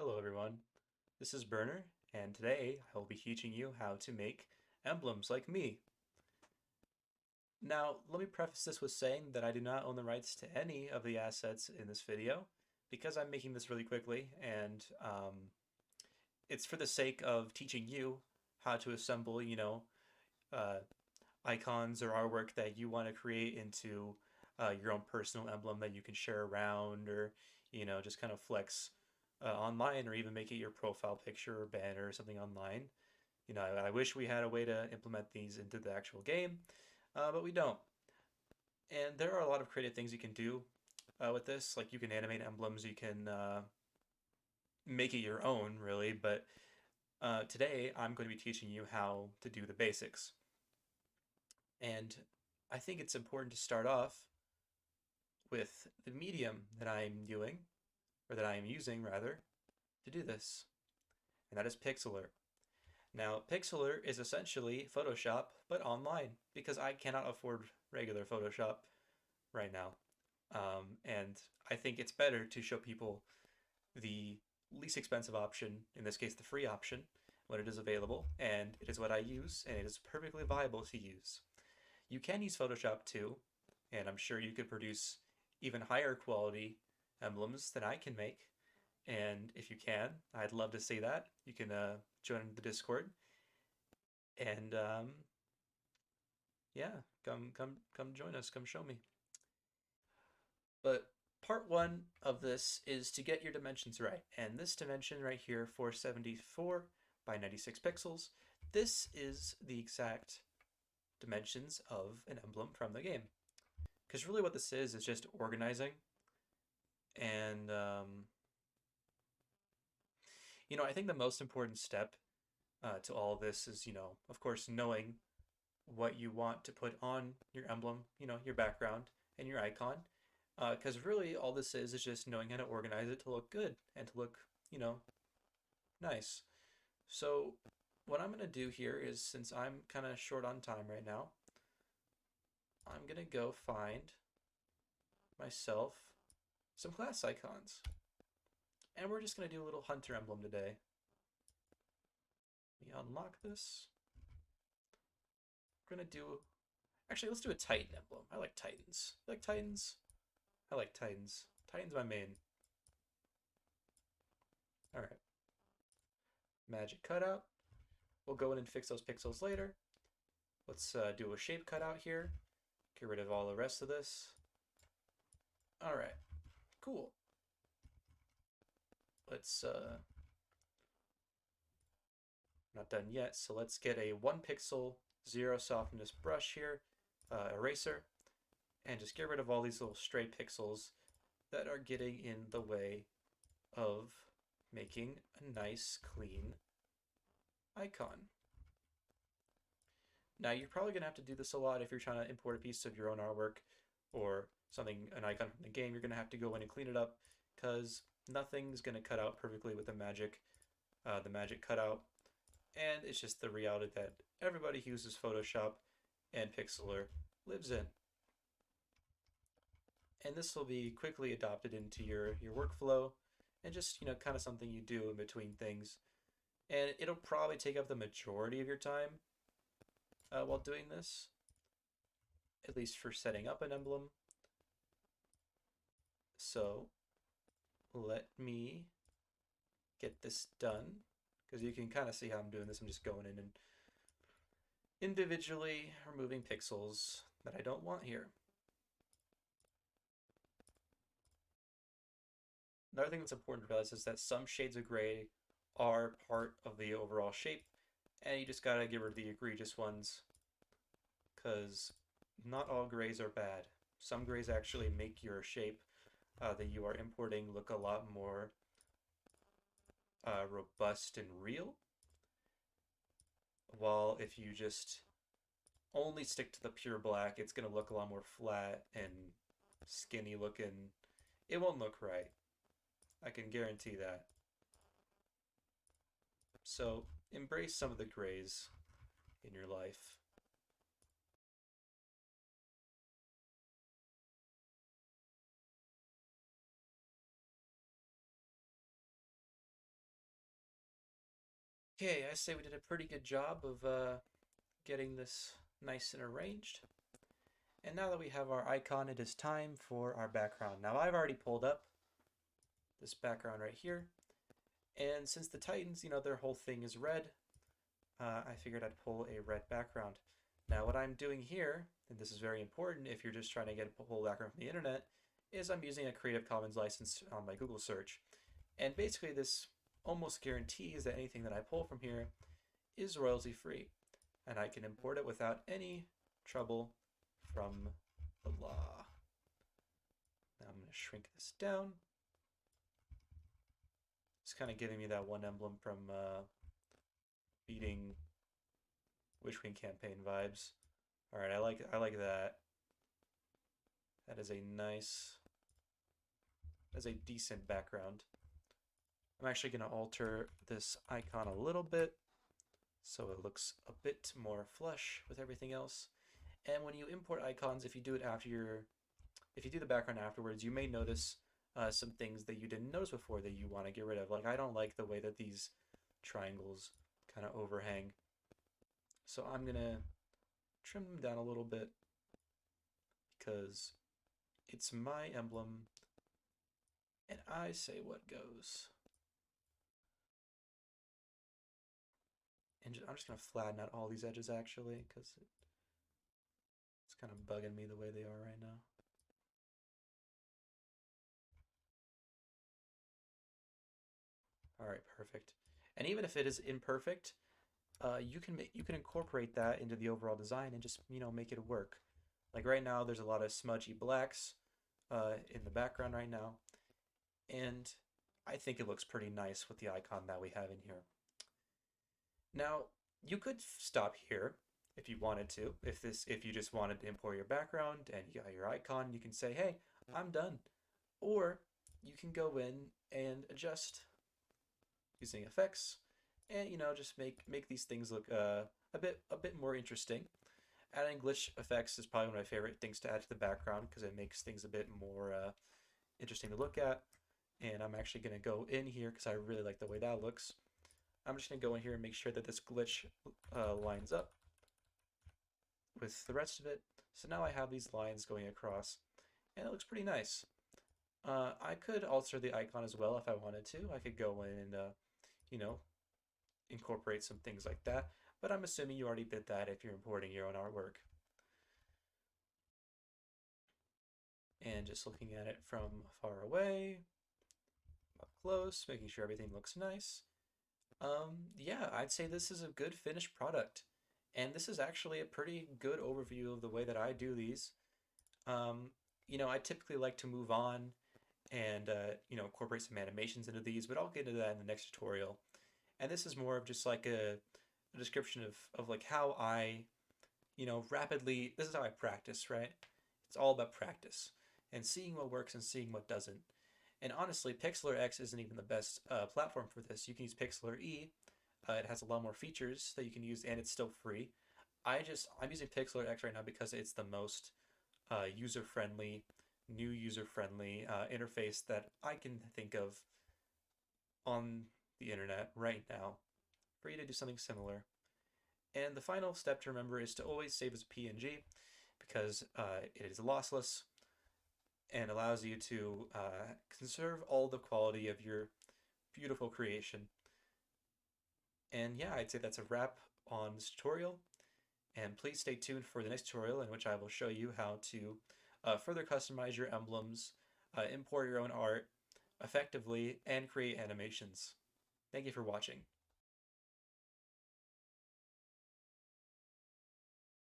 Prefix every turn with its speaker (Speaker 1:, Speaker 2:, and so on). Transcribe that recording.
Speaker 1: Hello everyone, this is Burner, and today I will be teaching you how to make emblems like me. Now, let me preface this with saying that I do not own the rights to any of the assets in this video because I'm making this really quickly, and it's for the sake of teaching you how to assemble, uh, icons or artwork that you want to create into your own personal emblem that you can share around or, just kind of flex online or even make it your profile picture or banner or something online. I wish we had a way to implement these into the actual game, but we don't. And there are a lot of creative things you can do with this. Like you can animate emblems, you can make it your own, really. But today I'm going to be teaching you how to do the basics. And I think it's important to start off with the medium that I'm doing, or that I am using rather, to do this, and that is Pixlr. Now, Pixlr is essentially Photoshop, but online, because I cannot afford regular Photoshop right now. And I think it's better to show people the least expensive option, in this case the free option, when it is available, and it is what I use, and it is perfectly viable to use. You can use Photoshop too, and I'm sure you could produce even higher quality emblems than I can make. And if you can, I'd love to see that. You can join the Discord, and yeah, come join us. Come show me. But part one of this is to get your dimensions right. And this dimension right here, 474 by 96 pixels, this is the exact dimensions of an emblem from the game. Because really what this is just organizing. And, I think the most important step to all of this is, of course, knowing what you want to put on your emblem, your background and your icon. Because really all this is just knowing how to organize it to look good and to look, you know, nice. So what I'm going to do here is, since I'm kind of short on time right now, I'm going to go find myself some class icons. And we're just going to do a little hunter emblem today. Let me unlock this. We're going to do, actually, let's do a Titan emblem. I like Titans. You like Titans? I like Titans. Titan's my main. All right. Magic cutout. We'll go in and fix those pixels later. Let's do a shape cutout here. Get rid of all the rest of this. All right, cool. Let's, not done yet, so let's get a 1 pixel zero softness brush here, eraser, and just get rid of all these little stray pixels that are getting in the way of making a nice, clean icon. Now, you're probably going to have to do this a lot if you're trying to import a piece of your own artwork or something, an icon from the game. You're going to have to go in and clean it up because nothing's going to cut out perfectly with the magic cutout. And it's just the reality that everybody who uses Photoshop and Pixlr lives in. And this will be quickly adopted into your workflow and just, kind of something you do in between things. And it'll probably take up the majority of your time while doing this, at least for setting up an emblem. So let me get this done, because you can kind of see how I'm doing this. I'm just going in and individually removing pixels that I don't want here. Another thing that's important to realize is that some shades of gray are part of the overall shape, and you just gotta get rid of the egregious ones, because not all grays are bad. Some grays actually make your shape that you are importing look a lot more robust and real. While if you just only stick to the pure black, it's going to look a lot more flat and skinny looking. It won't look right. I can guarantee that. So embrace some of the grays in your life. Okay, I say we did a pretty good job of getting this nice and arranged. And now that we have our icon, it is time for our background. Now I've already pulled up this background right here. And since the Titans, their whole thing is red, I figured I'd pull a red background. Now what I'm doing here, and this is very important if you're just trying to get a pull background from the internet, is I'm using a Creative Commons license on my Google search. And basically this almost guarantees that anything that I pull from here is royalty free. And I can import it without any trouble from the law. Now I'm going to shrink this down. It's kind of giving me that one emblem from beating Witch Queen campaign vibes. All right, I like that. That is a nice, that's a decent background. I'm actually going to alter this icon a little bit so it looks a bit more flush with everything else. And when you import icons, if you do it if you do the background afterwards, you may notice some things that you didn't notice before that you want to get rid of. Like I don't like the way that these triangles kind of overhang. So I'm gonna trim them down a little bit because it's my emblem and I say what goes. And I'm just gonna flatten out all these edges actually because it's kind of bugging me the way they are right now. All right, perfect. And even if it is imperfect, you can incorporate that into the overall design and just make it work. Like right now, there's a lot of smudgy blacks in the background right now, and I think it looks pretty nice with the icon that we have in here. Now, you could stop here if you wanted to. If you just wanted to import your background and you got your icon, you can say, "Hey, I'm done." Or you can go in and adjust using effects and just make these things look a bit more interesting. Adding glitch effects is probably one of my favorite things to add to the background because it makes things a bit more interesting to look at. And I'm actually going to go in here because I really like the way that looks. I'm just going to go in here and make sure that this glitch lines up with the rest of it. So now I have these lines going across and it looks pretty nice. I could alter the icon as well if I wanted to. I could go in and, incorporate some things like that. But I'm assuming you already did that if you're importing your own artwork. And just looking at it from far away, up close, making sure everything looks nice. Yeah, I'd say this is a good finished product. And this is actually a pretty good overview of the way that I do these. I typically like to move on and incorporate some animations into these, but I'll get into that in the next tutorial. And this is more of just like a description of like how I, rapidly, this is how I practice, right? It's all about practice and seeing what works and seeing what doesn't. And honestly, Pixlr X isn't even the best platform for this. You can use Pixlr E. It has a lot more features that you can use, and it's still free. I'm using Pixlr X right now because it's the most user-friendly, new user-friendly interface that I can think of on the internet right now for you to do something similar. And the final step to remember is to always save as a PNG because it is lossless and allows you to conserve all the quality of your beautiful creation. And yeah, I'd say that's a wrap on this tutorial. And please stay tuned for the next tutorial in which I will show you how to further customize your emblems, import your own art effectively, and create animations. Thank you for watching.